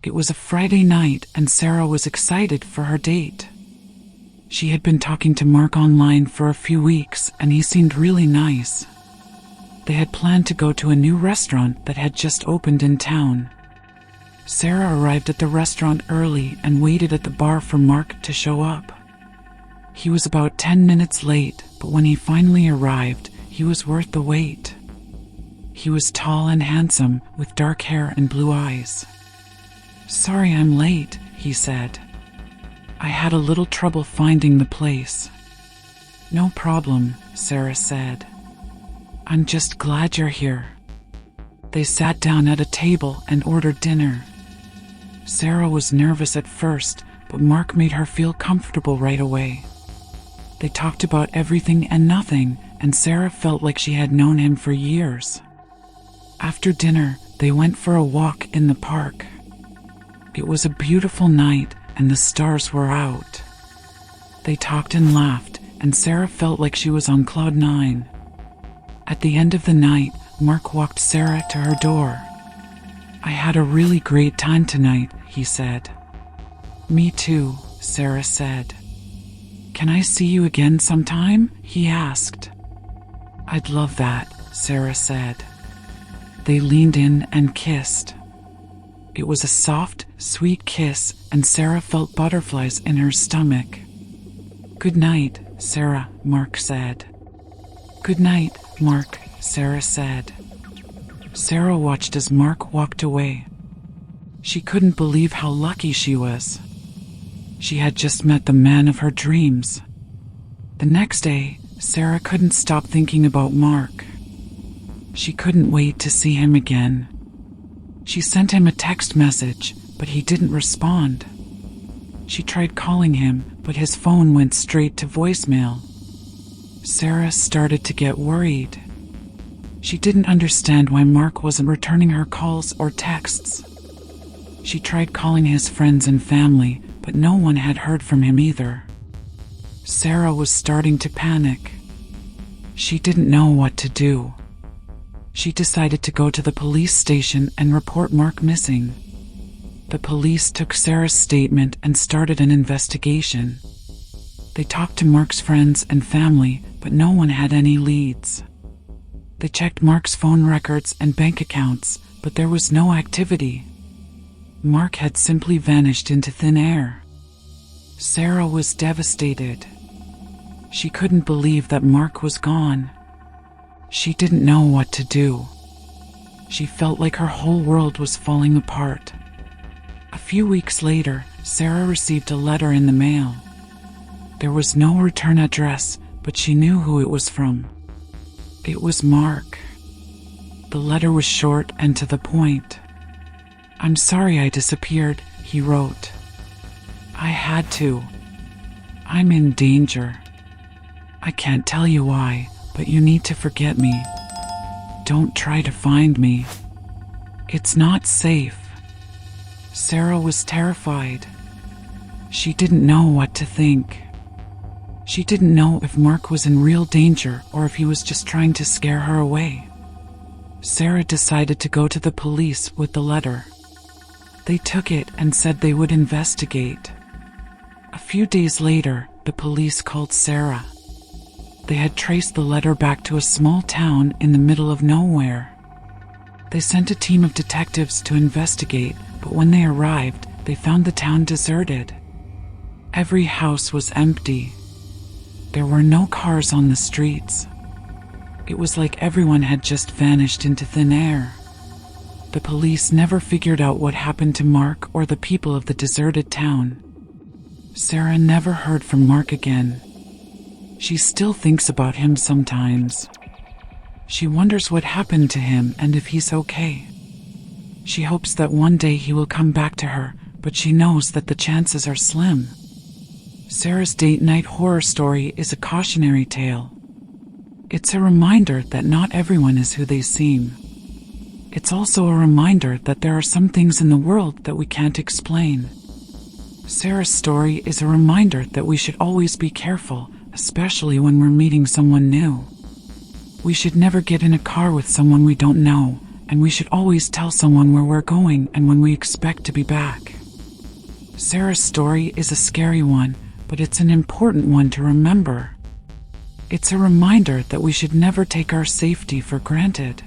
It was a Friday night and Sarah was excited for her date. She had been talking to Mark online for a few weeks and he seemed really nice. They had planned to go to a new restaurant that had just opened in town. Sarah arrived at the restaurant early and waited at the bar for Mark to show up. He was about 10 minutes late, but when he finally arrived, he was worth the wait. He was tall and handsome, with dark hair and blue eyes. "Sorry I'm late," he said. "I had a little trouble finding the place." "No problem," Sarah said. "I'm just glad you're here." They sat down at a table and ordered dinner. Sarah was nervous at first, but Mark made her feel comfortable right away. They talked about everything and nothing, and Sarah felt like she had known him for years. After dinner, they went for a walk in the park. It was a beautiful night, and the stars were out. They talked and laughed, and Sarah felt like she was on cloud 9. At the end of the night, Mark walked Sarah to her door. "I had a really great time tonight," he said. "Me too," Sarah said. "Can I see you again sometime?" he asked. "I'd love that," Sarah said. They leaned in and kissed. It was a soft, sweet kiss, and Sarah felt butterflies in her stomach. "Good night, Sarah," Mark said. "Good night, Mark," Sarah said. Sarah watched as Mark walked away. She couldn't believe how lucky she was. She had just met the man of her dreams. The next day, Sarah couldn't stop thinking about Mark. She couldn't wait to see him again. She sent him a text message, but he didn't respond. She tried calling him, but his phone went straight to voicemail. Sarah started to get worried. She didn't understand why Mark wasn't returning her calls or texts. She tried calling his friends and family, but no one had heard from him either. Sarah was starting to panic. She didn't know what to do. She decided to go to the police station and report Mark missing. The police took Sarah's statement and started an investigation. They talked to Mark's friends and family, but no one had any leads. They checked Mark's phone records and bank accounts, but there was no activity. Mark had simply vanished into thin air. Sarah was devastated. She couldn't believe that Mark was gone. She didn't know what to do. She felt like her whole world was falling apart. A few weeks later, Sarah received a letter in the mail. There was no return address, but she knew who it was from. It was Mark. The letter was short and to the point. "I'm sorry I disappeared," he wrote. "I had to. I'm in danger. I can't tell you why, but you need to forget me. Don't try to find me. It's not safe." Sarah was terrified. She didn't know what to think. She didn't know if Mark was in real danger or if he was just trying to scare her away. Sarah decided to go to the police with the letter. They took it and said they would investigate. A few days later, the police called Sarah. They had traced the letter back to a small town in the middle of nowhere. They sent a team of detectives to investigate, but when they arrived, they found the town deserted. Every house was empty. There were no cars on the streets. It was like everyone had just vanished into thin air. The police never figured out what happened to Mark or the people of the deserted town. Sarah never heard from Mark again. She still thinks about him sometimes. She wonders what happened to him and if he's okay. She hopes that one day he will come back to her, but she knows that the chances are slim. Sarah's date night horror story is a cautionary tale. It's a reminder that not everyone is who they seem. It's also a reminder that there are some things in the world that we can't explain. Sarah's story is a reminder that we should always be careful, especially when we're meeting someone new. We should never get in a car with someone we don't know, and we should always tell someone where we're going and when we expect to be back. Sarah's story is a scary one, but it's an important one to remember. It's a reminder that we should never take our safety for granted.